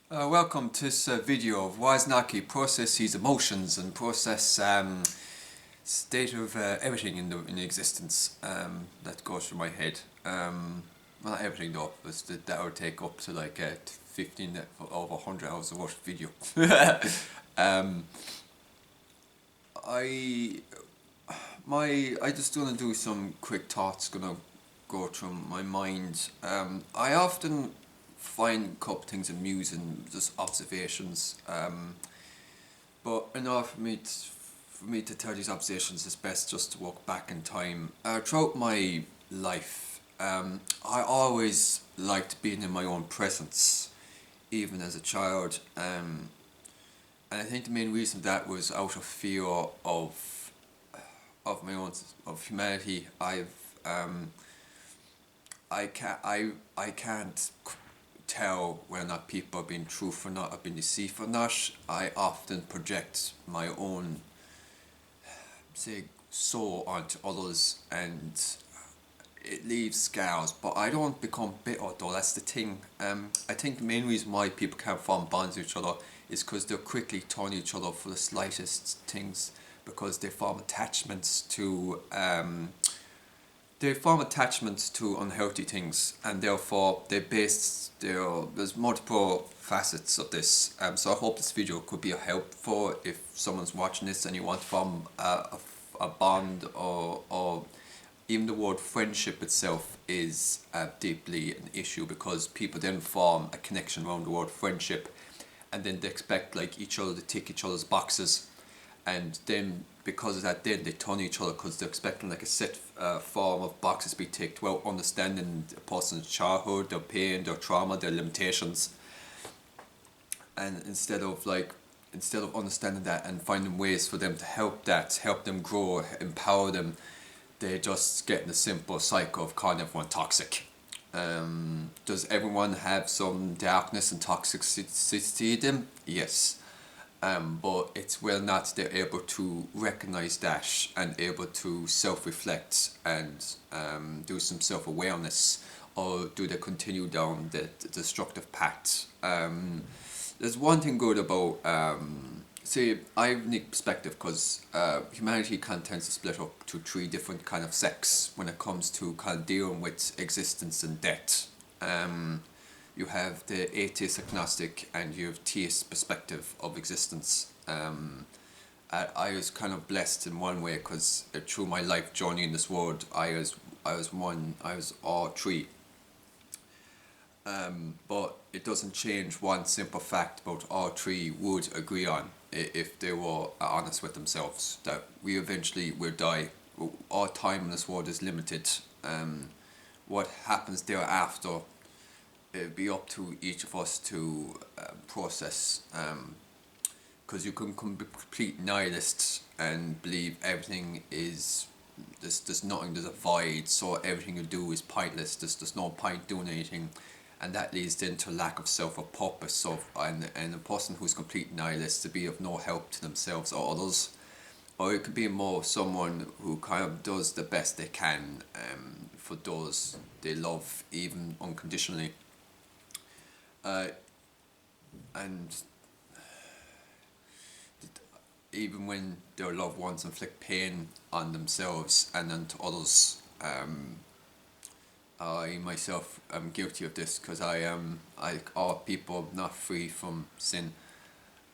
Welcome to this video of why Annunaki process his emotions and process state of everything in the existence that goes through my head. Well, not everything though, but that would take up to like 15 over 100 hours of watched video. um, I I just want to do some quick thoughts. Gonna go through my mind. I often find a couple things amusing, just observations. But in order for me to tell these observations, it's best just to walk back in time. Throughout my life, I always liked being in my own presence, even as a child. And I think the main reason that was out of fear of my own of humanity. I can't tell whether or not people are being truthful or not, or being deceitful or not. I often project my own, say, soul onto others, and it leaves scars. But I don't become bitter though. That's the thing. I think the main reason why people can't form bonds with each other is because they'll quickly turn each other for the slightest things, because they form attachments to unhealthy things, and therefore there's multiple facets of this. So I hope this video could be helpful if someone's watching this and you want to form a bond, or even the word friendship itself is deeply an issue, because people then form a connection around the word friendship, and then they expect like each other to tick each other's boxes, and then because of that, then they turn each other because they're expecting like a set form of boxes to be ticked without understanding a person's childhood, their pain, their trauma, their limitations. And instead of understanding that and finding ways for them to help them grow, empower them, they just get in the simple cycle of calling everyone toxic. Does everyone have some darkness and toxicity in them? Yes. But it's whether or not they're able to recognize that and able to self-reflect and do some self-awareness, or do they continue down the destructive path. There's one thing good about, see, I have a unique perspective, because humanity kind of tends to split up to three different kind of sects when it comes to kind of dealing with existence and death. You have the atheist agnostic and you have theist perspective of existence. I was kind of blessed in one way, because through my life journey in this world, I was all three. But it doesn't change one simple fact about all three would agree on, if they were honest with themselves, that we eventually will die. Our time in this world is limited. What happens thereafter, it'd be up to each of us to process, because you can become a complete nihilist and believe everything is, there's nothing, there's a void, so everything you do is pointless, there's no point doing anything, and that leads into lack of self or purpose and a person who's complete nihilist to be of no help to themselves or others. Or it could be more someone who kind of does the best they can for those they love, even unconditionally. And even when their loved ones inflict pain on themselves and onto others. I myself am guilty of this, because I am, like all people, not free from sin.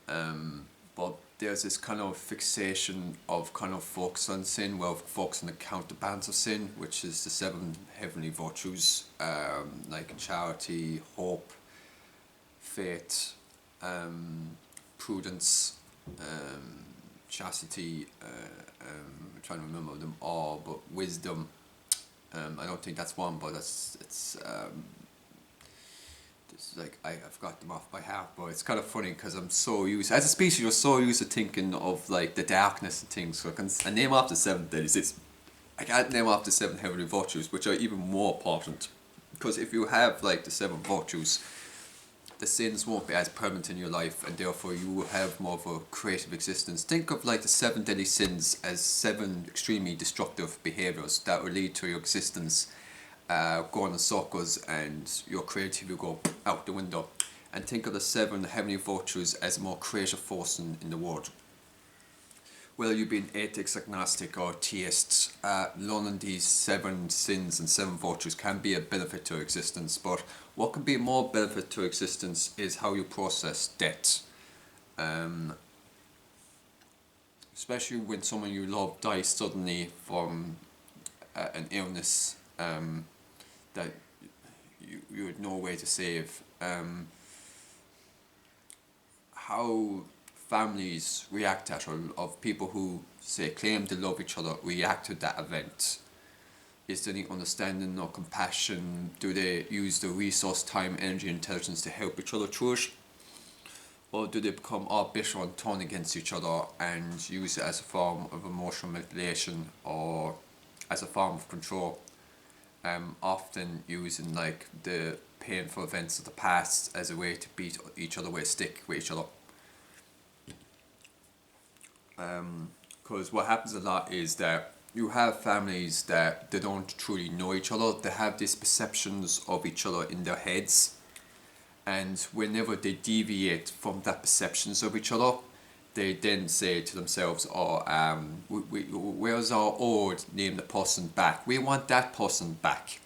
But there's this kind of fixation of kind of focus on sin, well, focus on the counterbalance of sin, which is the seven heavenly virtues, like charity, hope, faith, prudence, chastity, I'm trying to remember them all, but wisdom. I don't think that's one, but it's like I've got them off by half. But it's kind of funny, because I'm so used, as a species, we're so used to thinking of like the darkness and things. So I name off the seven deadly. I can't name off the seven heavenly virtues, which are even more important, because if you have like the seven virtues, the sins won't be as permanent in your life, and therefore you will have more of a creative existence. Think of like the seven deadly sins as seven extremely destructive behaviors that will lead to your existence going in circles, and your creativity will go out the window. and think of the 7 heavenly virtues as a more creative force in the world. Whether you be an atheist, agnostic, or theist, learning these 7 sins and 7 virtues can be a benefit to existence. But what can be more benefit to existence is how you process death. Especially when someone you love dies suddenly from an illness that you had no way to save. How families react to that, or of people who say claim to love each other react to that event. Is there any understanding or compassion? Do they use the resource, time, energy, intelligence to help each other through it? Or do they become all bitter and turn against each other and use it as a form of emotional manipulation or as a form of control? Often using like the painful events of the past as a way to beat each other with a stick with each other. Because what happens a lot is that you have families that they don't truly know each other. They have these perceptions of each other in their heads, and whenever they deviate from that perceptions of each other, they then say to themselves, "Oh, where's our old name the person back? We want that person back."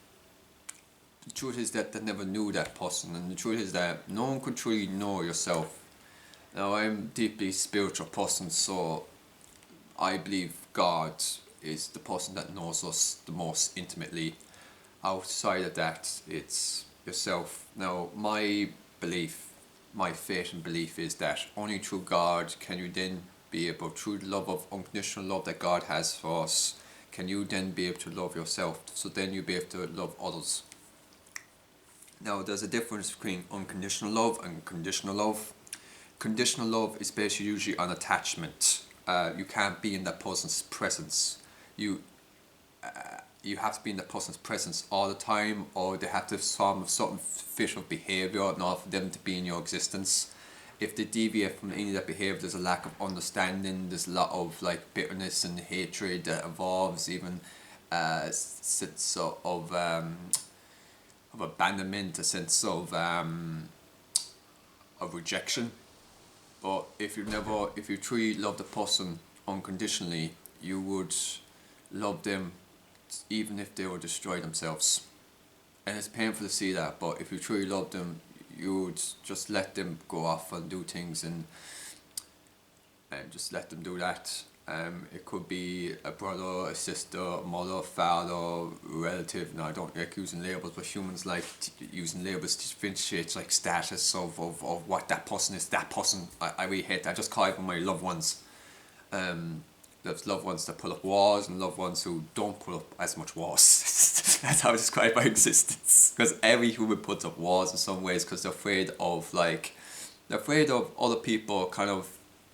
The truth is that they never knew that person, and the truth is that no one could truly know yourself. Now, I'm a deeply spiritual person, so I believe God is the person that knows us the most intimately. Outside of that, it's yourself. Now, my belief, my faith and belief is that only through God can you then be able, through the love of unconditional love that God has for us, can you then be able to love yourself, so then you'll be able to love others. Now, there's a difference between unconditional love and conditional love. Conditional love is basically usually on attachment. You can't be in that person's presence. You have to be in that person's presence all the time, or they have to form a certain fit of behaviour in order for them to be in your existence. If they deviate from any of that behaviour, there's a lack of understanding. There's a lot of like bitterness and hatred that involves even sense of abandonment, a sense of rejection. But if you truly love the person unconditionally, you would love them even if they would destroy themselves. And it's painful to see that, but if you truly love them, you would just let them go off and do things and just let them do that. It could be a brother, a sister, a mother, father, relative. Now, I don't like using labels, but humans like using labels to differentiate like status of what that person is. That person, I really hate that. I just call it my loved ones. There's loved ones that put up walls and loved ones who don't put up as much walls. That's how I describe my existence. Because every human puts up walls in some ways because they're afraid of other people kind of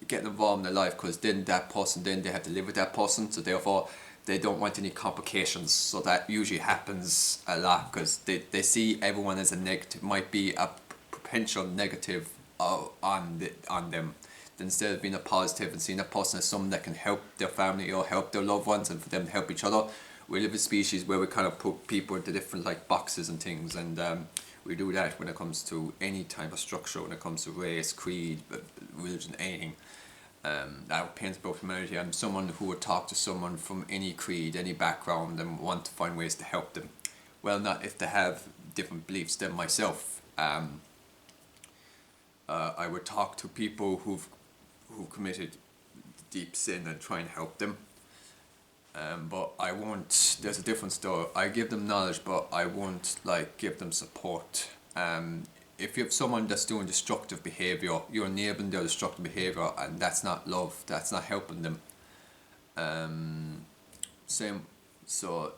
getting involved in their life, because then that person, then they have to live with that person, so therefore they don't want any complications. So that usually happens a lot because they see everyone as a negative, might be a potential negative on them. Then instead of being a positive and seeing that person as someone that can help their family or help their loved ones and for them to help each other, we live in a species where we kind of put people into different like boxes and things, and we do that when it comes to any type of structure, when it comes to race, creed, religion, anything. That pains about humanity. I'm someone who would talk to someone from any creed, any background, and want to find ways to help them. Well, not if they have different beliefs than myself. I would talk to people who've committed deep sin and try and help them. But I won't. There's a difference though. I give them knowledge, but I won't like give them support. If you have someone that's doing destructive behavior, you're enabling their destructive behavior, and that's not love. That's not helping them. Same. So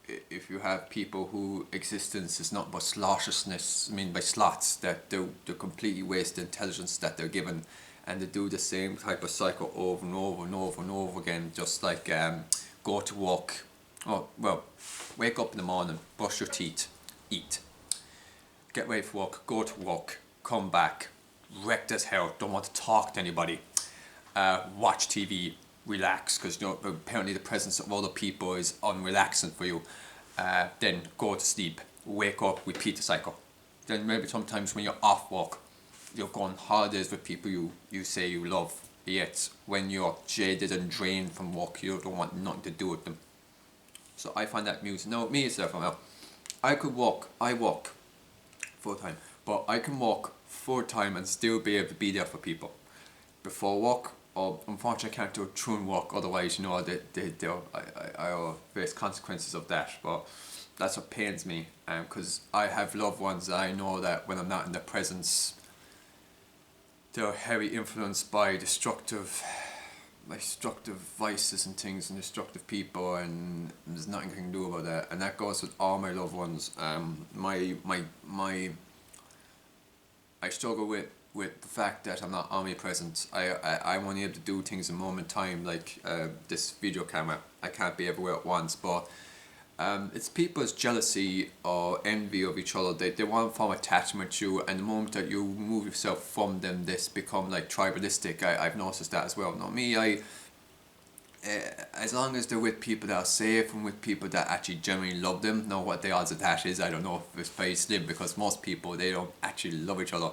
if you have people who existence is not but slothlessness, I mean by slots, that they completely waste the intelligence that they're given, and they do the same type of cycle over and over and over and over again, just like go to work, wake up in the morning, brush your teeth, eat, get ready for work, go to work, come back, wrecked as hell, don't want to talk to anybody, watch TV, relax, because apparently the presence of other people is unrelaxing for you, then go to sleep, wake up, repeat the cycle. then maybe sometimes when you're off work, you're going holidays with people you say you love, yet when you're jaded and drained from work, you don't want nothing to do with them. So I find that music. Now, me yourself, I walk full time, but I can walk full time and still be able to be there for people before work. Or unfortunately, I can't do a true walk. Otherwise, I'll face consequences of that. But that's what pains me, because I have loved ones. I know that when I'm not in their presence, they're heavily influenced by destructive vices and things, and destructive people, and there's nothing I can do about that. And that goes with all my loved ones. I struggle with the fact that I'm not omnipresent. I'm only able to do things in moment in time, like this video camera. I can't be everywhere at once, but it's people's jealousy or envy of each other. They want to form attachment to you, and the moment that you remove yourself from them, this become like tribalistic. I've noticed that as well. Not me, as long as they're with people that are safe and with people that actually genuinely love them. Now what the odds of that is, I don't know, if it's very slim, because most people, they don't actually love each other,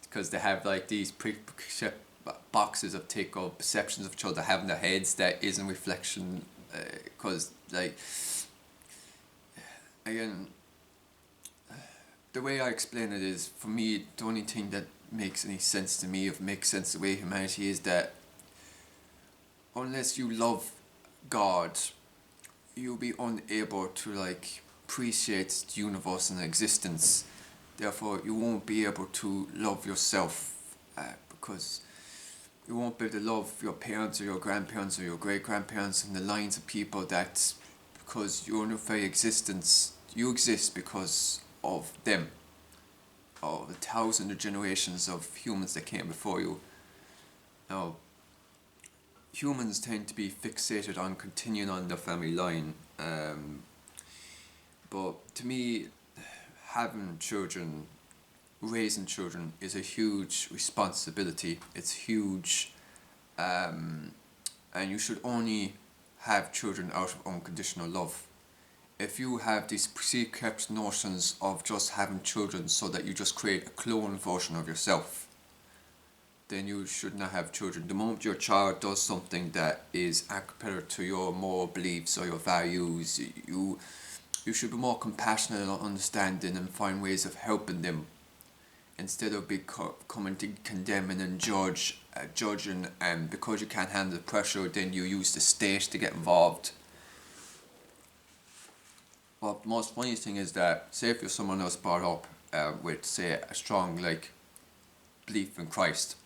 because they have like these boxes of tick or perceptions of each other they have in their heads that isn't reflection, because like, again, the way I explain it is, for me, the only thing that makes any sense to me, if makes sense the way humanity is, that unless you love God, you'll be unable to like appreciate the universe and existence. Therefore, you won't be able to love yourself, because you won't be able to love your parents or your grandparents or your great grandparents and the lines of people that, because your very existence, you exist because of them, or the thousands of generations of humans that came before you. Now, humans tend to be fixated on continuing on the family line, but to me, having children, raising children, is a huge responsibility. It's huge, and you should only have children out of unconditional love. If you have these preconceived notions of just having children so that you just create a clone version of yourself, then you should not have children. The moment your child does something that is accurate to your moral beliefs or your values, you should be more compassionate and understanding and find ways of helping them, instead of coming to condemning and judging, and because you can't handle the pressure, then you use the state to get involved. Well, the most funniest thing is that, say if you're someone else brought up with, say, a strong like belief in Christ,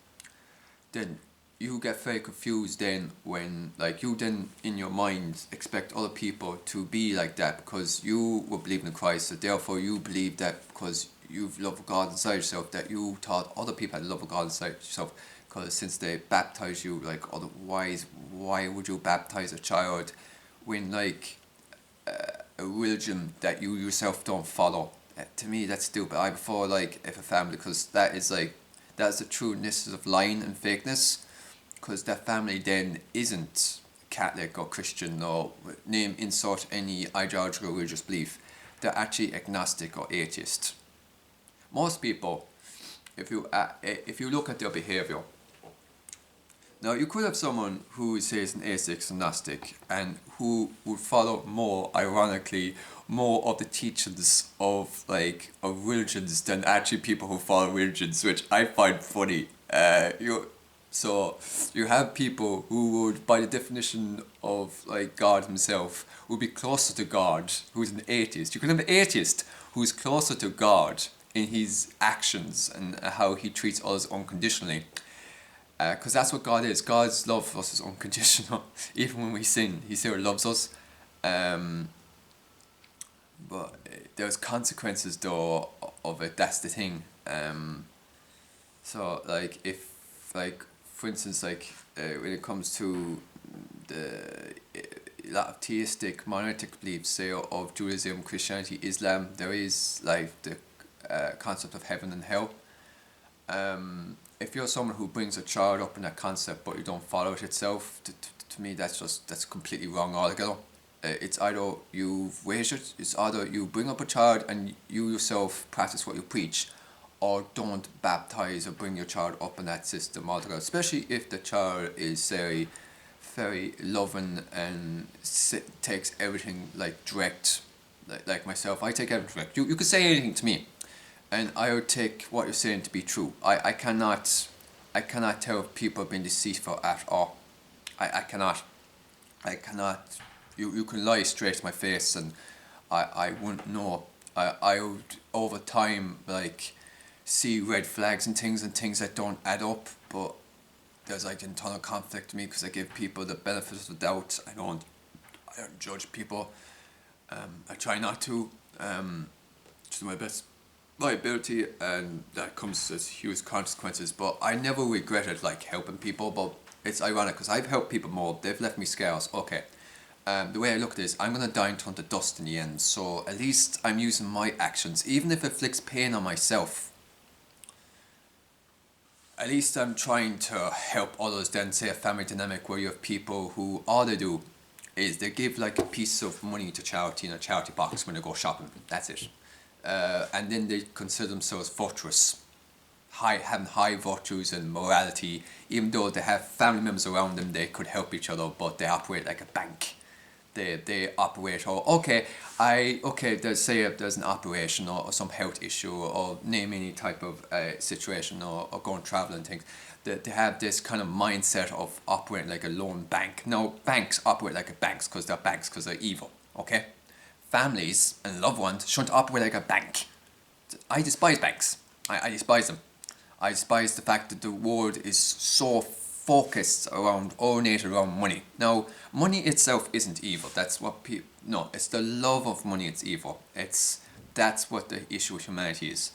then you get very confused then when like you then in your mind expect other people to be like that, because you were believing in Christ, so therefore you believe that because you've love of God inside yourself, that you thought other people had love of God inside yourself, because since they baptize you, like otherwise why would you baptize a child when like a religion that you yourself don't follow? To me that's stupid. I prefer like if a family, because that's the trueness of lying and fakeness, because that family then isn't Catholic or Christian or insert any ideological religious belief. They're actually agnostic or atheist. Most people, if you look at their behaviour, now you could have someone who says an atheist agnostic and who would follow more, ironically, more of the teachings of religions than actually people who follow religions, which I find funny. So you have people who would, by the definition of like God himself, would be closer to God, who's an atheist. You can have an atheist who's closer to God in his actions and how he treats others unconditionally. Because that's what God is. God's love for us is unconditional. Even when we sin, he still loves us. But there's consequences though of it. That's the thing. So like if like for instance like when it comes to the a lot of theistic monolithic beliefs, say of Judaism, Christianity, Islam, there is like the concept of heaven and hell. If you're someone who brings a child up in that concept but you don't follow it itself, to me that's completely wrong altogether. It's either you raise it, it's either you bring up a child and you yourself practice what you preach, or don't baptize or bring your child up in that system altogether, especially if the child is very loving and takes everything like direct, like myself. I take everything direct. You could say anything to me and I would take what you're saying to be true. I cannot tell if people have been deceitful at all. I cannot. I cannot. You can lie straight to my face and I wouldn't know. I would over time like see red flags and things that don't add up, but there's like internal conflict to me because I give people the benefit of the doubt. I don't judge people. I try not to. To my best my ability, and that comes as huge consequences. But I never regretted like helping people. But it's ironic because I've helped people more. They've left me scars. Okay. The way I look at it is, I'm gonna die and turn to dust in the end. So at least I'm using my actions, even if it inflicts pain on myself. At least I'm trying to help others than say a family dynamic where you have people who all they do is they give like a piece of money to charity in a charity box when they go shopping. That's it. And then they consider themselves virtuous, having high virtues and morality, even though they have family members around them they could help each other, but they operate like a bank. They operate, or okay, there's say if there's an operation or some health issue or name any type of situation or going travel and things, they have this kind of mindset of operating like a lone bank. No, banks operate like a banks because they're evil, okay? Families and loved ones shouldn't operate like a bank. I despise banks. I despise them. I despise the fact that the world is so focused oriented around money. Now, money itself isn't evil. That's what people... No, it's the love of money it's evil. That's what the issue with humanity is.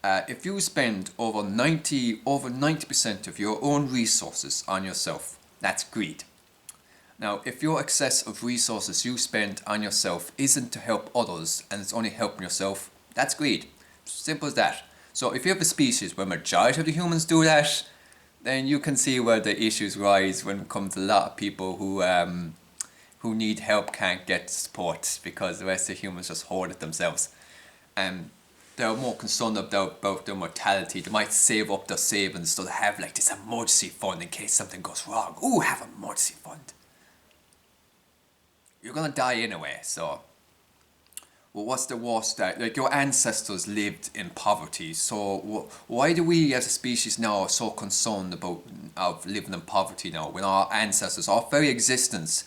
If you spend over 90% of your own resources on yourself, that's greed. Now, if your excess of resources you spend on yourself isn't to help others and it's only helping yourself, that's greed. Simple as that. So if you have a species where majority of the humans do that, then you can see where the issues rise when it comes to a lot of people who need help can't get support because the rest of the humans just hoard it themselves. They're more concerned about their mortality. They might save up their savings so they have like this emergency fund in case something goes wrong. Ooh, have an emergency fund. You're gonna die anyway, so... Well, what's the worst that... Like, your ancestors lived in poverty, so why do we as a species now are so concerned about living in poverty now, when our ancestors, our very existence,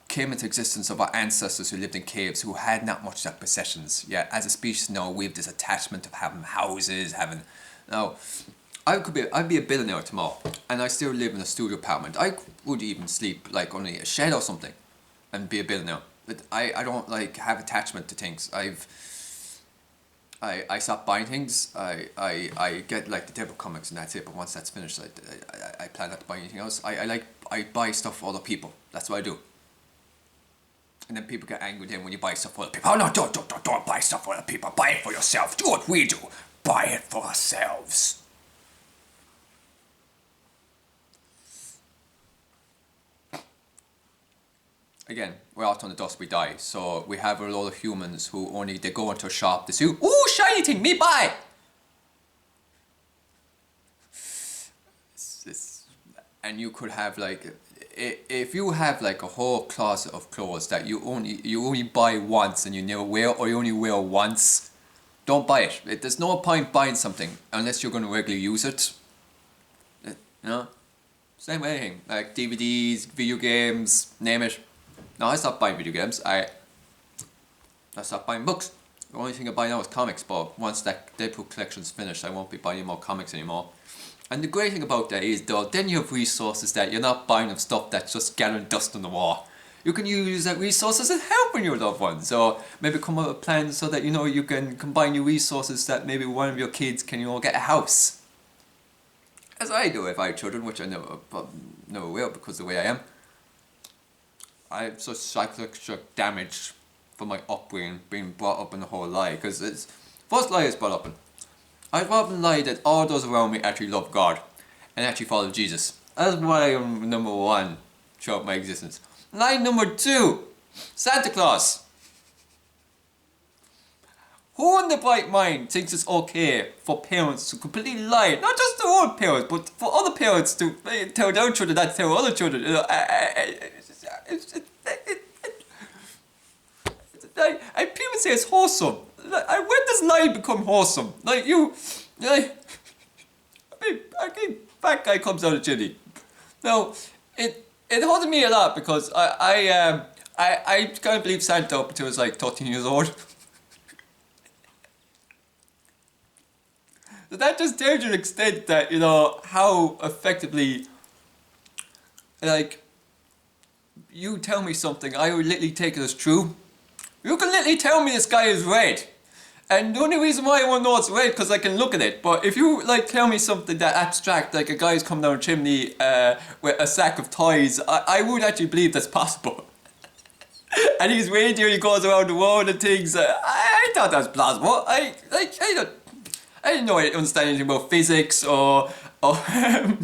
came into existence of our ancestors who lived in caves, who had not much of possessions. Yet, as a species now, we have this attachment of having houses, Now, I'd be a billionaire tomorrow, and I still live in a studio apartment. I would even sleep, like, on a shed or something, and be a billionaire. But I don't like have attachment to things. I stop buying things. I get like the Devil comics and that's it. But once that's finished, I plan not to buy anything else. I buy stuff for other people. That's what I do. And then people get angry then when you buy stuff for other people. Oh no! Don't buy stuff for other people. Buy it for yourself. Do what we do. Buy it for ourselves. Again, we're out on the dust, we die. So we have a lot of humans who they go into a shop, they say, ooh, shiny thing, me buy! And you could have like, if you have like a whole closet of clothes that you only buy once and you never wear, or you only wear once, don't buy it. There's no point buying something unless you're going to regularly use it. You know? Same with anything, like DVDs, video games, name it. No, I stopped buying video games. I stopped buying books. The only thing I buy now is comics, but once that Deadpool collection's finished, I won't be buying any more comics anymore. And the great thing about that is, though, then you have resources that you're not buying of stuff that's just gathering dust on the wall. You can use that resources and helping your loved ones. So maybe come up with plans so that, you can combine your resources that maybe one of your kids can, get a house. As I do if I have children, which I never will because of the way I am. I have such psychological damage from my upbringing, being brought up in the whole lie, because it's first lie is brought up in. I was brought up in the lie that all those around me actually love God and actually follow Jesus. That's why I'm number one throughout my existence. Lie number two Santa Claus. Who in the bright mind thinks it's okay for parents to completely lie? Not just their own parents, but for other parents to tell their children that tell other children. You know, and people say it's wholesome. Like, when does lying become wholesome? Like you, like, I think fat guy comes out of chimney. Now, it haunted me a lot because I can't believe Santa up until I was like 13 years old. So that just tells you the extent that, you know, how effectively, like, you tell me something, I would literally take it as true. You can literally tell me the sky is red. And the only reason why I won't know it's red because I can look at it. But if you like tell me something that abstract, like a guy's come down a chimney with a sack of toys, I would actually believe that's possible. And he's reindeer, he goes around the world and things. I thought that was plausible. I didn't know I didn't understand anything about physics or I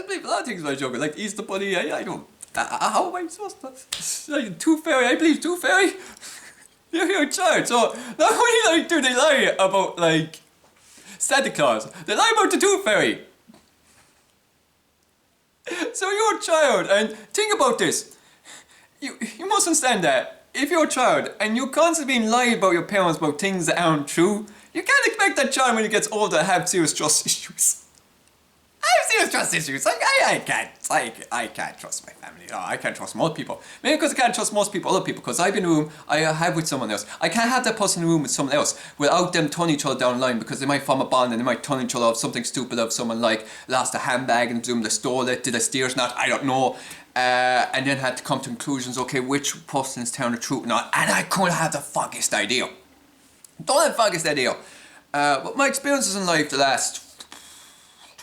believe a lot of things about yoga, like Easter Bunny. I don't. How am I supposed to? Like, Tooth Fairy. I believe Tooth Fairy. You're a child, so not only like do they lie about like Santa Claus, they lie about the Tooth Fairy. So you're a child, and think about this. You must understand that if you're a child and you're constantly being lied about your parents about things that aren't true, you can't expect that child when he gets older to have serious trust issues. I have serious trust issues. Like I can't trust my family. No, I can't trust most people. Maybe because I can't trust most people, other people. Because I've been in a room I have with someone else. I can't have that person in a room with someone else without them turning each other down the line because they might form a bond and they might turn each other off something stupid of someone like lost a handbag and presumed they stole it, did a steer's not, I don't know. And then had to come to conclusions. Okay, which person is telling the truth or not? And I couldn't have the foggiest idea. Don't have the foggiest idea. But my experiences in life the last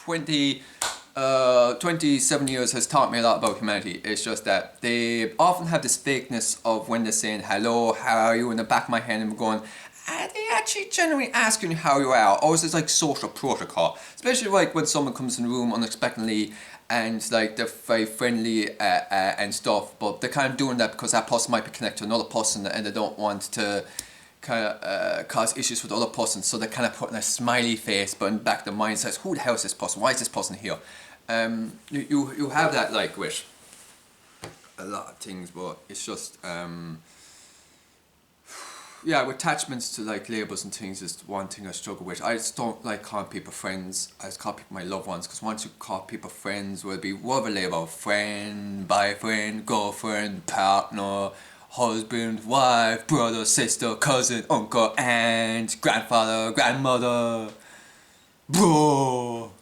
27 years has taught me a lot about humanity. It's just that they often have this fakeness of when they're saying hello, how are you, in the back of my head, and I'm going, are they actually genuinely asking you how you are, or is this like social protocol? Especially like when someone comes in the room unexpectedly and like they're very friendly and stuff, but they're kind of doing that because that person might be connected to another person and they don't want to kind of cause issues with the other person, so they're kind of putting a smiley face, but in the back of their mind says, who the hell is this person? Why is this person here? You have that like with a lot of things, but it's just yeah, with attachments to like labels and things is one thing I struggle with. I just don't like calling people friends. I just call people my loved ones, because once you call people friends, will be whatever label: friend, boyfriend, girlfriend, partner, husband, wife, brother, sister, cousin, uncle, aunt, grandfather, grandmother, bro.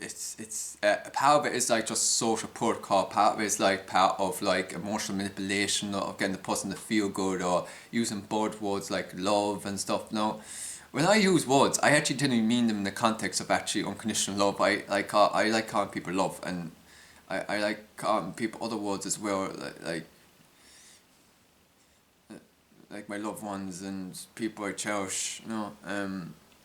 It's part of it is like just social protocol. Part of it is like part of like emotional manipulation of getting the person to feel good, or using bold words like love and stuff. No, when I use words, I actually didn't mean them in the context of actually unconditional love. I like calling people love, and I like calling people other words as well, like my loved ones and people I cherish. You know,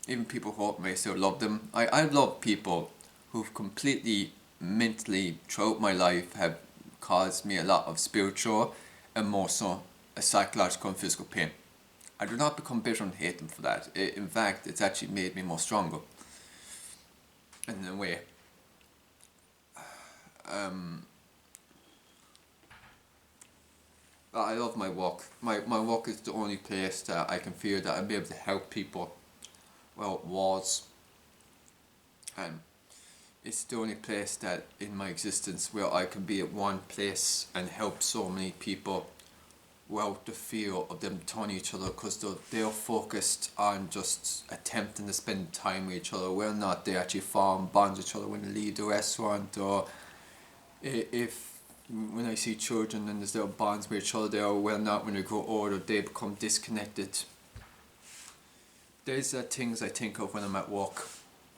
even people who hurt me, I still love them. I love people who've completely mentally throughout my life have caused me a lot of spiritual, emotional, psychological and physical pain. I do not become bitter and hate them for that. In fact, it's actually made me more stronger in a way. I love my work. My work is the only place that I can feel that I'll be able to help people. Well, it was. And it's the only place that in my existence where I can be at one place and help so many people without the fear of them turning each other, because they're focused on just attempting to spend time with each other, whether or not they actually form bonds with each other when they leave the restaurant, or if when I see children and there's little bonds with each other there, or whether or not when they grow older they become disconnected. There's things I think of when I'm at work,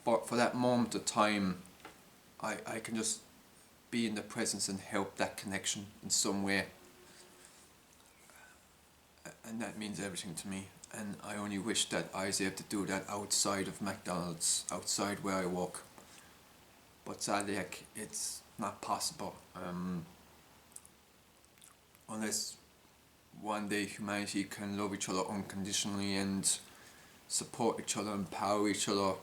but for that moment of time I can just be in the presence and help that connection in some way, and that means everything to me. And I only wish that I was able to do that outside of McDonald's, outside where I work. but sadly, like, it's not possible unless one day humanity can love each other unconditionally and support each other, empower each other,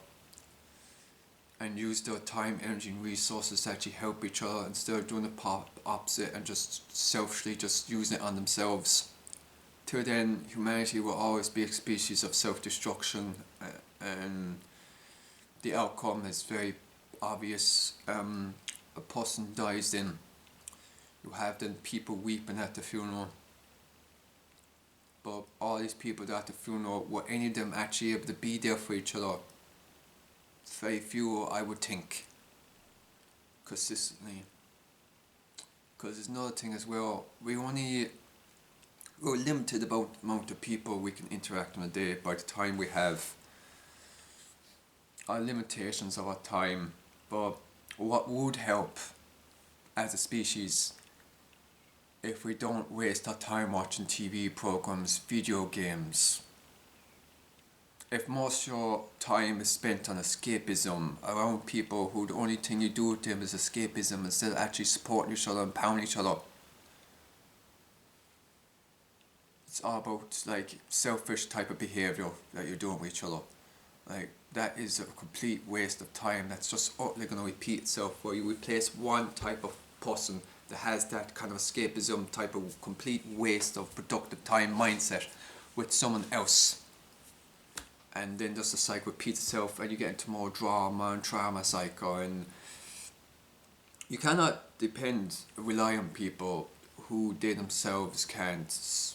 and use their time, energy, and resources to actually help each other instead of doing the opposite and just selfishly just using it on themselves. Till then, humanity will always be a species of self-destruction, and the outcome is very obvious. A person dies, then you have then people weeping at the funeral. But all these people that at the funeral, were any of them actually able to be there for each other? Very few, I would think, consistently. Because there's another thing as well, we're limited about the amount of people we can interact on a day by the time we have our limitations of our time. But what would help as a species if we don't waste our time watching TV programs, video games? If most of your time is spent on escapism, around people who the only thing you do with them is escapism instead of actually supporting each other, empowering each other. It's all about like selfish type of behaviour that you're doing with each other. Like, that is a complete waste of time. That's just utterly going to repeat itself, where you replace one type of person that has that kind of escapism type of complete waste of productive time mindset with someone else. And then just the cycle repeats itself, and you get into more drama and trauma cycle, and you cannot rely on people who they themselves can't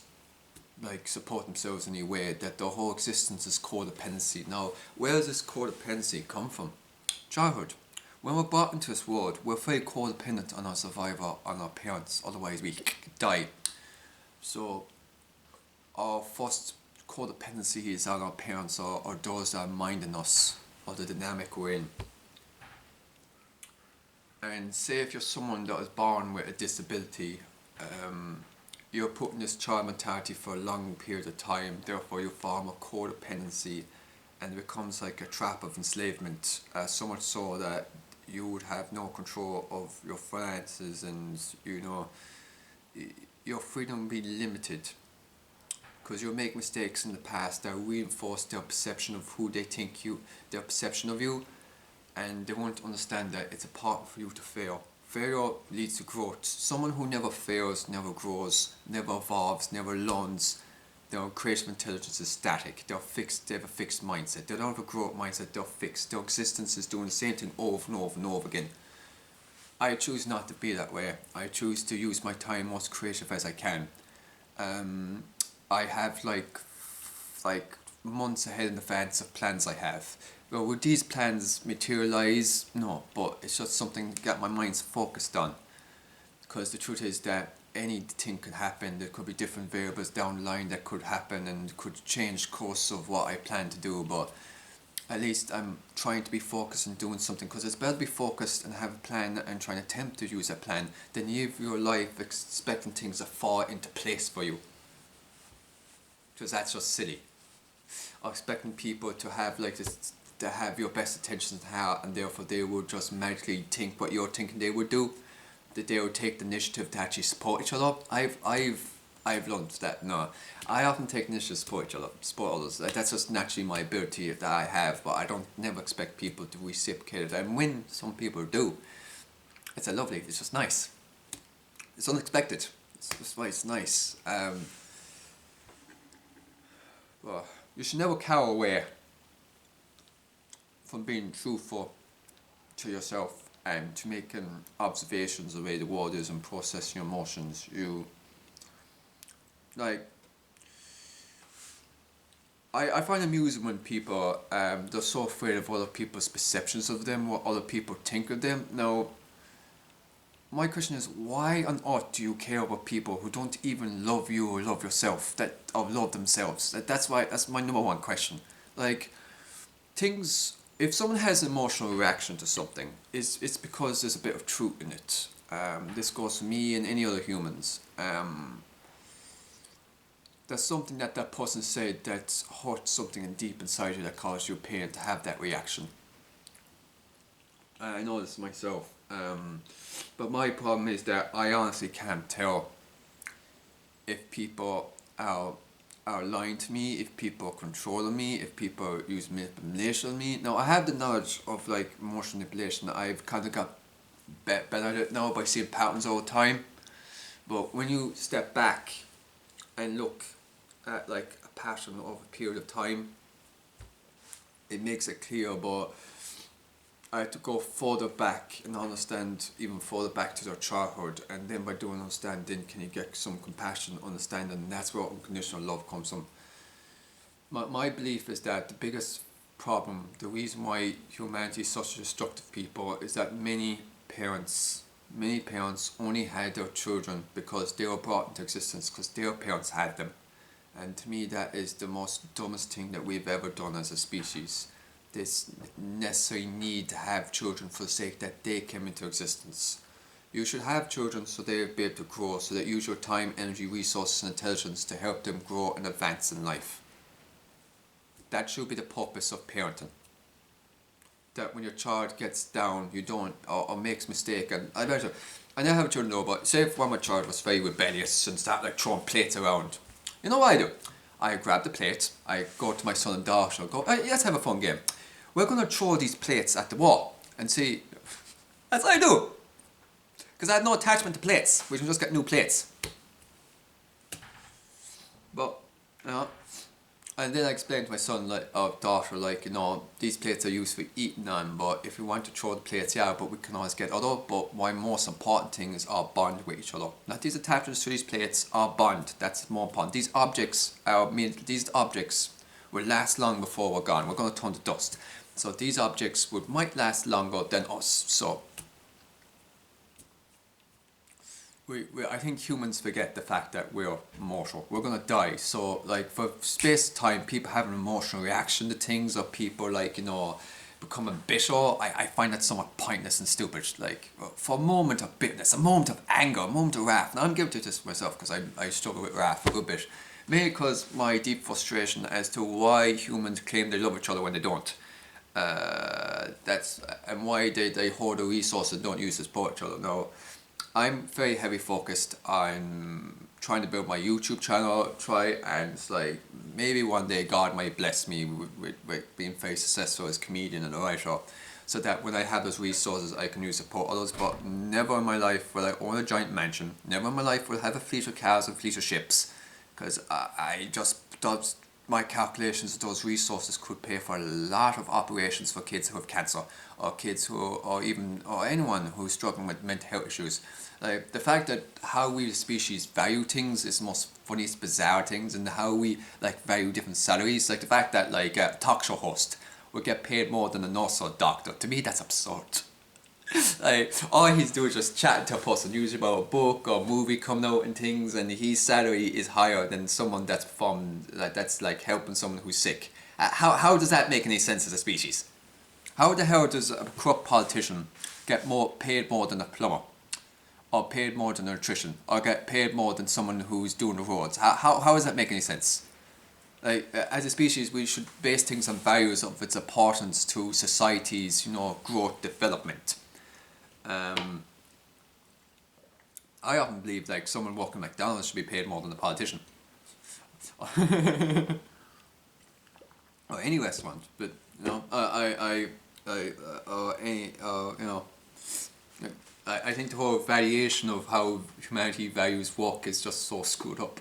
like support themselves in any way, that their whole existence is codependency. Now, where does this codependency come from? Childhood. When we're brought into this world, we're very codependent on our survivor, on our parents, otherwise we die. So our first codependency is on our parents, or those that are minding us, or the dynamic we're in. And say if you're someone that was born with a disability, you're put in this child mentality for a long period of time, therefore you form a codependency, and it becomes like a trap of enslavement, so much so that you would have no control of your finances, and your freedom will be limited, because you'll make mistakes in the past that reinforce their perception of who they think their perception of you, and they won't understand that it's important for you to fail. Failure leads to growth. Someone who never fails, never grows, never evolves, never learns, their creative intelligence is static. They're fixed. They have a fixed mindset. They don't have a growth mindset. They're fixed. Their existence is doing the same thing over and over and over again. I choose not to be that way. I choose to use my time most creative as I can. I have like months ahead in advance of plans I have. Well, would these plans materialise? No, but it's just something to get my mind focused on. Because the truth is that anything could happen. There could be different variables down the line that could happen and could change course of what I plan to do. But at least I'm trying to be focused on doing something, because it's better to be focused and have a plan and try and attempt to use that plan than live your life expecting things to fall into place for you. Because that's just silly. Or expecting people to have like this, to have your best intentions at heart, and therefore they will just magically think what you're thinking they would do, that they will take the initiative to actually support each other. I've learned that no, I often take initiative to support others. Like, that's just naturally my ability that I have, but I don't never expect people to reciprocate it. And when some people do, it's lovely. It's just nice. It's unexpected. It's just why it's nice. Well, you should never cower away from being truthful to yourself and to making observations of the way the world is and processing your emotions. I find amusing when people, they're so afraid of other people's perceptions of them, what other people think of them. Now, my question is, why on earth do you care about people who don't even love you or love yourself, or love themselves? That's my number one question. Like, if someone has an emotional reaction to something, it's because there's a bit of truth in it. This goes for me and any other humans. There's something that person said that hurt something deep inside you that caused you pain to have that reaction. I know this myself. But my problem is that I honestly can't tell if people are lying to me, if people are controlling me, if people use manipulation on me. Now I have the knowledge of like emotional manipulation. I've kind of got better at it now by seeing patterns all the time. But when you step back and look at like a pattern over a period of time, it makes it clear. But I had to go further back and understand even further back to their childhood, and then by doing understanding, can you get some compassion, understanding, and that's where unconditional love comes from. My belief is that the biggest problem, the reason why humanity is such a destructive people, is that many parents only had their children because they were brought into existence because their parents had them. And to me, that is the most dumbest thing that we've ever done as a species. This necessary need to have children for the sake that they came into existence. You should have children so they'll be able to grow, so that you use your time, energy, resources and intelligence to help them grow and advance in life. That should be the purpose of parenting. That when your child gets down, you don't, or makes mistake, and I never have children though, but say if one of my child was very rebellious and started like throwing plates around, you know what I do? I grab the plate, I go to my son and daughter and go, hey, let's have a fun game. We're going to throw these plates at the wall and see. That's what I do. Because I have no attachment to plates. We can just get new plates. But, you know, and then I explained to my son, like, or daughter, like, you know, these plates are used for eating on, but if we want to throw the plates, yeah, but we can always get other. But my most important thing is our bond with each other. Not these attachments to these plates, our bond. That's more important. These objects will last long before we're gone. We're going to turn to dust. So these objects might last longer than us. So I think humans forget the fact that we're mortal. We're going to die. So like for space time, people have an emotional reaction to things, or people like, you know, becoming bitter. I find that somewhat pointless and stupid. Like for a moment of bitterness, a moment of anger, a moment of wrath. Now I'm guilty of this myself because I struggle with wrath a good bit. Maybe because my deep frustration as to why humans claim they love each other when they don't. And why they hoard the resources and don't use to support each other. Now, I'm very heavy focused on trying to build my YouTube channel, and it's like maybe one day God might bless me with being very successful as a comedian and a writer, so that when I have those resources I can use to support others. But never in my life will I own a giant mansion, never in my life will I have a fleet of cars and fleet of ships, because my calculations of those resources could pay for a lot of operations for kids who have cancer, or kids or anyone who's struggling with mental health issues. Like the fact that how we as a species value things is the most funniest, bizarre things, and how we like value different salaries. Like the fact that like a talk show host would get paid more than a nurse or a doctor. To me, that's absurd. Like all he's doing is just chatting to a person, usually about a book or movie coming out and things, and his salary is higher than someone that's helping someone who's sick. How does that make any sense as a species? How the hell does a corrupt politician get paid more than a plumber, or paid more than an electrician, or get paid more than someone who's doing the roads? How does that make any sense? Like as a species, we should base things on values of its importance to society's, you know, growth, development. I often believe like someone working at McDonald's should be paid more than a politician. Or any restaurant, but you know, I think the whole variation of how humanity values work is just so screwed up.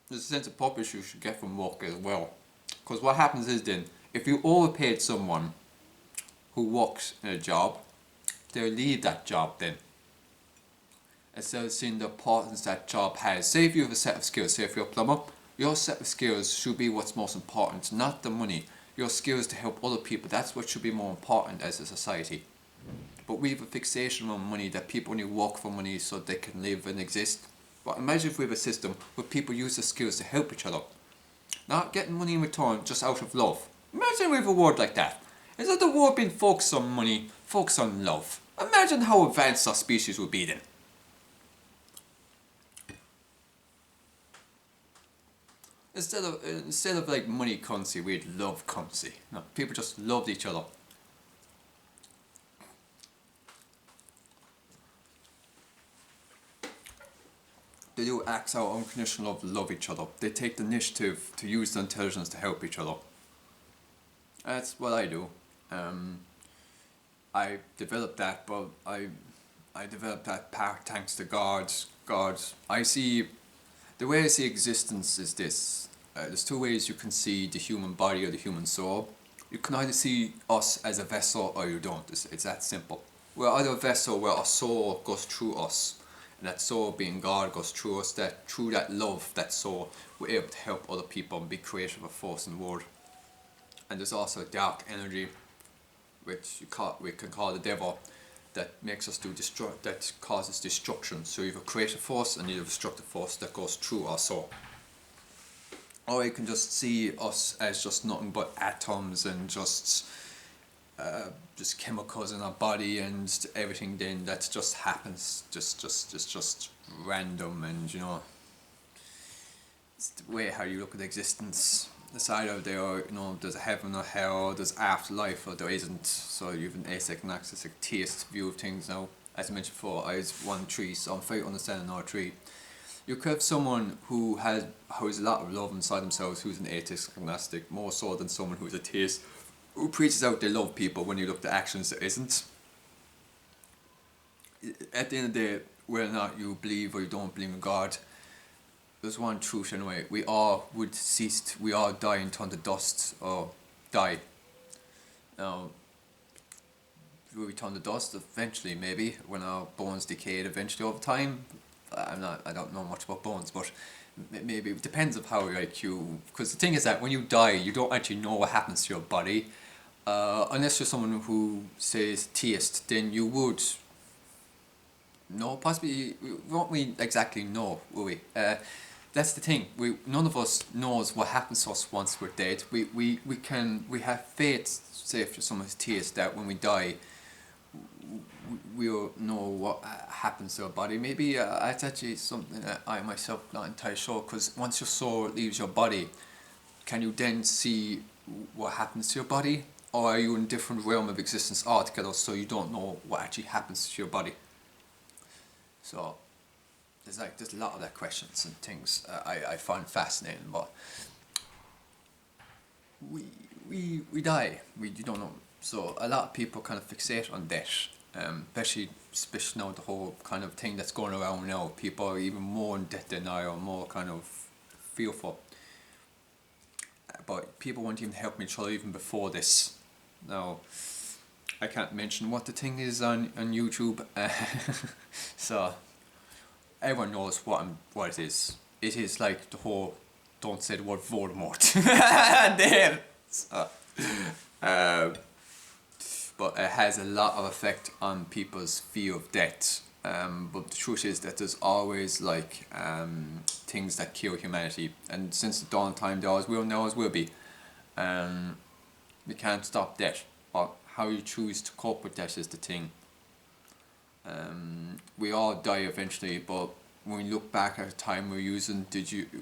There's a sense of purpose you should get from work as well. Because what happens is then, if you overpaid someone who works in a job, they'll leave that job then. Instead of seeing the importance that job has. Say if you have a set of skills, say if you're a plumber, your set of skills should be what's most important, not the money. Your skills to help other people, that's what should be more important as a society. But we have a fixation on money, that people only work for money so they can live and exist. But imagine if we have a system where people use their skills to help each other. Not getting money in return just out of love. Imagine we have a world like that. Instead of the world being focused on money, focused on love. Imagine how advanced our species would be then. Instead of like money currency, we'd love currency. No, people just loved each other. They do acts out of unconditional love each other. They take the initiative to use their intelligence to help each other. That's what I do. Um, I developed that, but I developed that part thanks to God. God, I see the way I see existence is this. There's two ways you can see the human body or the human soul. You can either see us as a vessel or you don't. It's that simple. We're either a vessel where our soul goes through us, and that soul being God goes through us, that through that love, that soul, we're able to help other people and be creative of force in the world. And there's also dark energy, which we can call the devil, that makes us that causes destruction. So you have a creative force and you have a destructive force that goes through our soul. Or you can just see us as just nothing but atoms and just chemicals in our body and everything then that just happens, just random, and it's the way how you look at existence. Aside of there, there's a heaven or hell, there's afterlife or there isn't. So you have an atheistic and agnostic theist view of things now. As I mentioned before, I was 1-3, so I'm very understanding all three. You could have someone who has a lot of love inside themselves, who's an atheist agnostic, more so than someone who's a theist, who preaches out they love people when you look at actions there isn't. At the end of the day, whether or not you believe or you don't believe in God, there's one truth anyway. We all would cease. We all die and turn to dust or die. Now, will we turn to dust eventually? Maybe when our bones decayed eventually over time. I don't know much about bones, but maybe it depends of how because the thing is that when you die, you don't actually know what happens to your body, unless you're someone who says theist. Then you would. No, possibly. Won't we exactly know? Will we? That's the thing. None of us knows what happens to us once we're dead. We have faith, say if someone's theist, that when we die, we'll know what happens to our body. Maybe it's actually something that I myself not entirely sure. Because once your soul leaves your body, can you then see what happens to your body, or are you in a different realm of existence altogether? So you don't know what actually happens to your body. So there's a lot of that questions and things I find fascinating, but we die, we don't know. So a lot of people kind of fixate on death, especially now the whole kind of thing that's going around now. People are even more in death denial, more kind of fearful. But people weren't even helping each other even before this. Now, I can't mention what the thing is on YouTube, so everyone knows what it is. It is like the whole don't say the word Voldemort there. So, but it has a lot of effect on people's fear of death. But the truth is that there's always things that kill humanity, and since the dawn of time there always will and always will be. We can't stop death, but how you choose to cope with that is the thing. We all die eventually, but when you look back at the time we're using,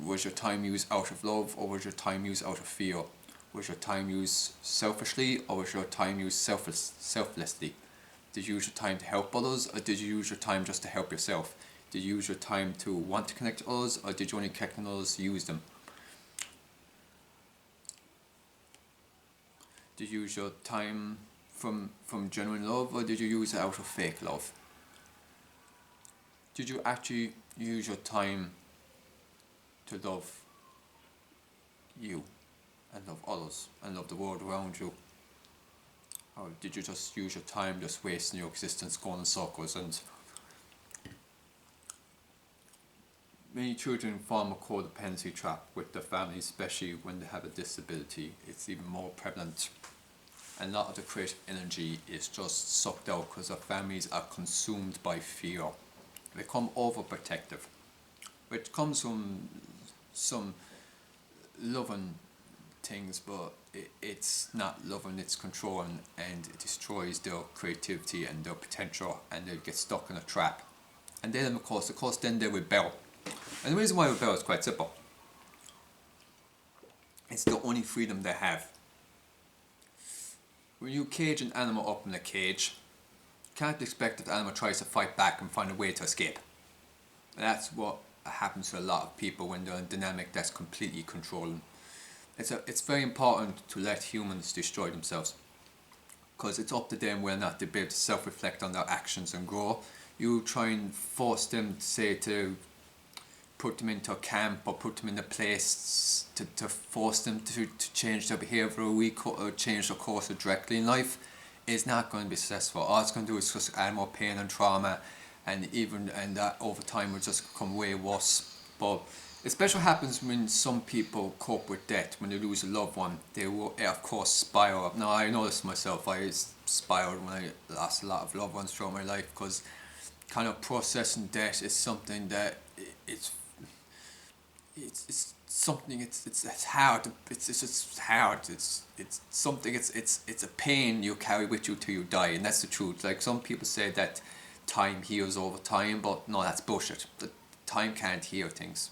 was your time used out of love, or was your time used out of fear? Was your time used selfishly, or was your time used selflessly? Did you use your time to help others, or did you use your time just to help yourself? Did you use your time to want to connect to others, or did you only connect with others to use them? Did you use your time from genuine love, or did you use it out of fake love? Did you actually use your time to love you and love others and love the world around you? Or did you just use your time just wasting your existence going in circles? And many children form a codependency trap with their families, especially when they have a disability. It's even more prevalent. And a lot of the creative energy is just sucked out because our families are consumed by fear. They become overprotective, which comes from some loving things, but it's not loving, it's controlling, and it destroys their creativity and their potential, and they get stuck in a trap. And then of course then they rebel. And the reason why they rebel is quite simple. It's the only freedom they have. When you cage an animal up in a cage, you can't expect that the animal tries to fight back and find a way to escape. And that's what happens to a lot of people when they're in a dynamic that's completely controlling. It's very important to let humans destroy themselves, because it's up to them whether or not they be able to self-reflect on their actions and grow. You try and force them, say, to put them into a camp or put them in a place to force them to change their behaviour or change their course directly in life, is not going to be successful. All it's going to do is just add more pain and trauma, and that over time will just become way worse. But especially happens when some people cope with death. When they lose a loved one, they will, of course, spiral up. Now, I know this myself. I spiraled when I lost a lot of loved ones throughout my life, because kind of processing death is something that it's something, it's hard. It's just hard. It's something. It's a pain you carry with you till you die, and that's the truth. Like, some people say that time heals over time, but no, that's bullshit. The time can't heal things.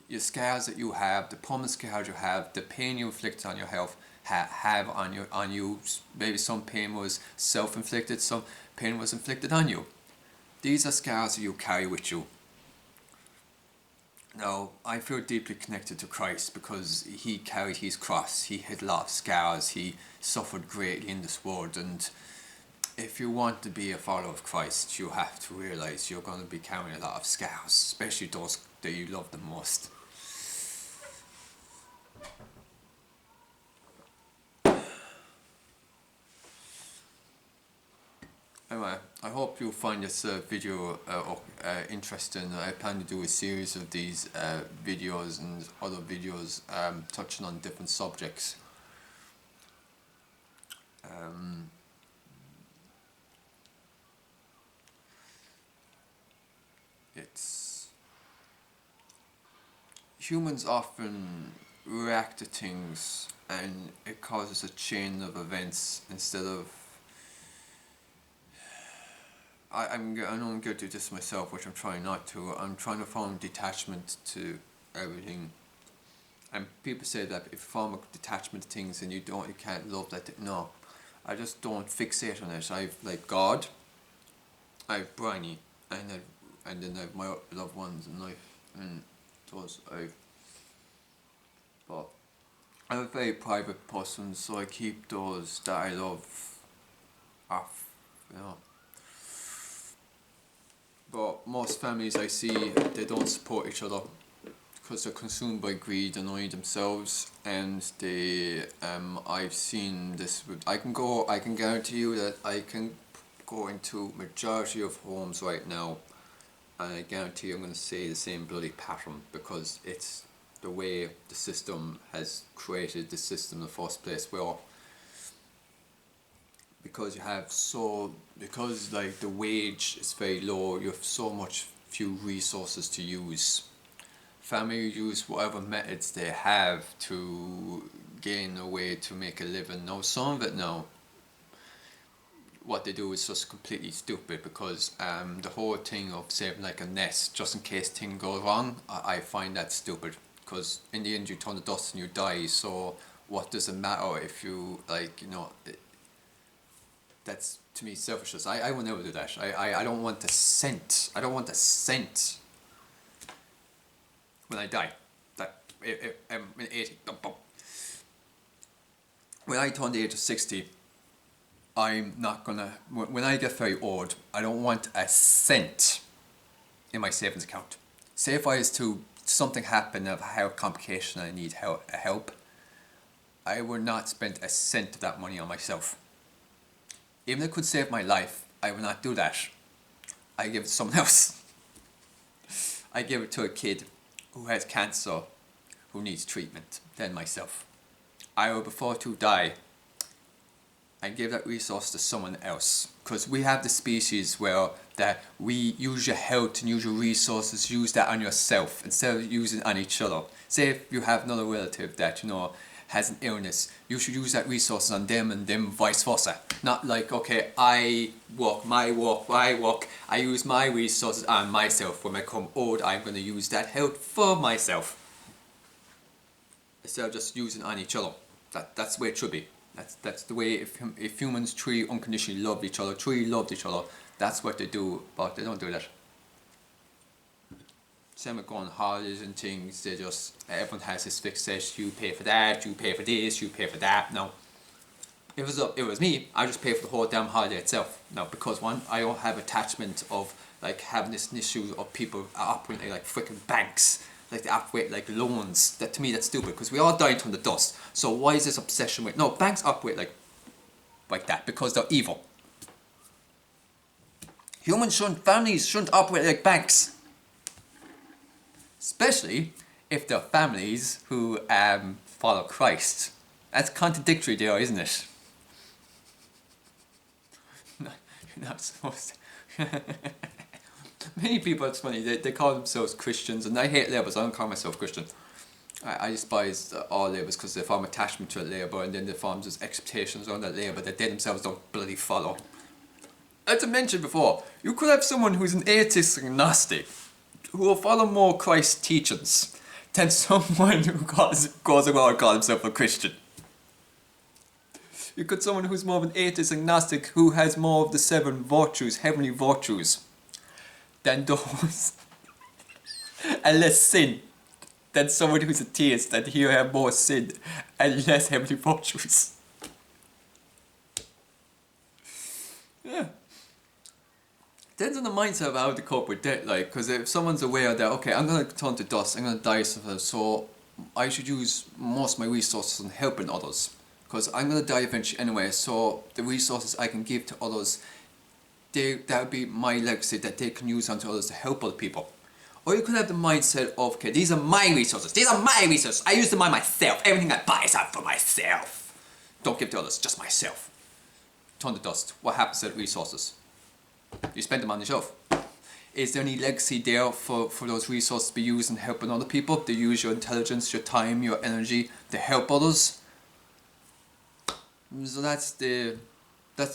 Your scars that you have, the permanent scars you have, the pain you inflict on your health, have on you. Maybe some pain was self-inflicted, some pain was inflicted on you. These are scars that you carry with you. Now, I feel deeply connected to Christ because he carried his cross. He had a lot of scars. He suffered greatly in this world. And if you want to be a follower of Christ, you have to realise you're going to be carrying a lot of scars, especially those that you love the most. Anyway, I hope you find this video interesting. I plan to do a series of these videos and other videos touching on different subjects. Humans often react to things, and it causes a chain of events instead of. I know I'm guilty of this myself, which I'm trying not to. I'm trying to form detachment to everything. And people say that if you form a detachment to things and you can't love that. No, I just don't fixate on it. I've like God, I've Bryony, and then I've my loved ones in life, and those but I'm a very private person, so I keep those that I love off, you know. But most families I see, they don't support each other because they're consumed by greed and only themselves, and they I've seen this with, I can guarantee you that I can go into majority of homes right now, and I guarantee I'm going to say the same bloody pattern, because it's the way the system has created the system in the first place. Well, because like the wage is very low, you have so much few resources to use. Family use whatever methods they have to gain a way to make a living. Now, some of it now, what they do is just completely stupid, because the whole thing of saving like a nest just in case things go wrong, I find that stupid, because in the end you turn to dust and you die, so what does it matter if you, like, you know, that's to me selfishness. I will never do that. I don't want a cent. I don't want a cent when I die. That I'm 80. When I turn the age of 60, I'm not gonna. When I get very old, I don't want a cent in my savings account. Say if I was to something happen of a health complication and I need help, I would not spend a cent of that money on myself. Even if it could save my life, I would not do that. I give it to someone else. I give it to a kid who has cancer, who needs treatment, than myself. I will, before to die, I give that resource to someone else. Because we have the species where that we use your health and use your resources, use that on yourself instead of using it on each other. Say if you have another relative that, you know, has an illness, you should use that resources on them and them vice versa. Not like, okay, I use my resources on myself. When I become old, I'm going to use that health for myself. instead of just using on each other. That's the way it should be. That's the way if humans truly unconditionally love each other, truly loved each other, that's what they do, but they don't do that. Same with going on holidays and things, they just, everyone has this fixed set, you pay for that, you pay for this, you pay for that. No. If it was me, I just pay for the whole damn holiday itself. No, because one, I don't have attachment of like having this issue of people operating like freaking banks. Like they operate like loans. That to me that's stupid because we all die into the dust. So why is this obsession with no banks operate like that because they're evil. Families shouldn't operate like banks. Especially if they're families who follow Christ. That's contradictory there, isn't it? No, you're not supposed to. Many people, it's funny, they call themselves Christians, and I hate labels, I don't call myself Christian. I despise all labels because they form attachment to a label and then they form just expectations on that label that they themselves don't bloody follow. As I mentioned before, you could have someone who's an atheist agnostic who will follow more Christ's teachings than someone who goes around and calls himself a Christian. You could someone who's more of an atheist agnostic who has more of the 7 virtues, heavenly virtues, than those, and less sin, than someone who's a theist and he'll have more sin and less heavenly virtues. Yeah. Depends on the mindset of how to cope with death, like, because if someone's aware that, okay, I'm going to turn to dust, I'm going to die, so I should use most of my resources on helping others. Because I'm going to die eventually anyway, so the resources I can give to others, that would be my legacy that they can use onto others to help other people. Or you could have the mindset of, okay, these are my resources, I use them on myself, everything I buy is out for myself. Don't give to others, just myself. Turn to dust, what happens to the resources? You spend them on yourself. Is there any legacy there for those resources to be used in helping other people? To use your intelligence, your time, your energy to help others? So that's the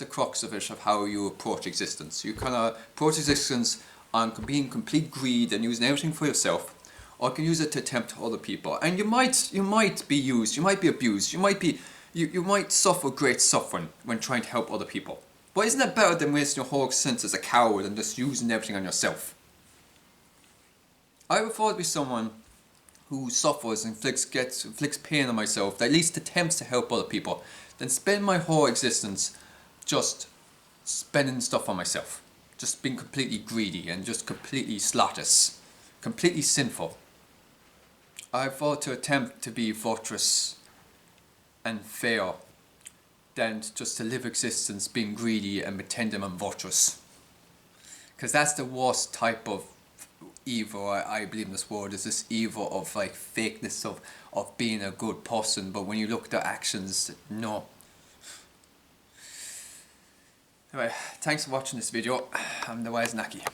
crux of it, of how you approach existence. You kind of approach existence on being complete greed and using everything for yourself, or you can use it to tempt other people. And you might be used, you might be abused, you might suffer great suffering when trying to help other people. But isn't that better than wasting your whole existence as a coward and just using everything on yourself? I would rather be someone who suffers and inflicts pain on myself, that at least attempts to help other people, than spend my whole existence just spending stuff on myself. Just being completely greedy and just completely slothous. Completely sinful. I thought to attempt to be virtuous and fair than just to live existence being greedy and pretending I'm virtuous. Because that's the worst type of evil I believe in this world, is this evil of like fakeness of being a good person, but when you look at their actions, no. Anyway, thanks for watching this video. I'm the Annunaki.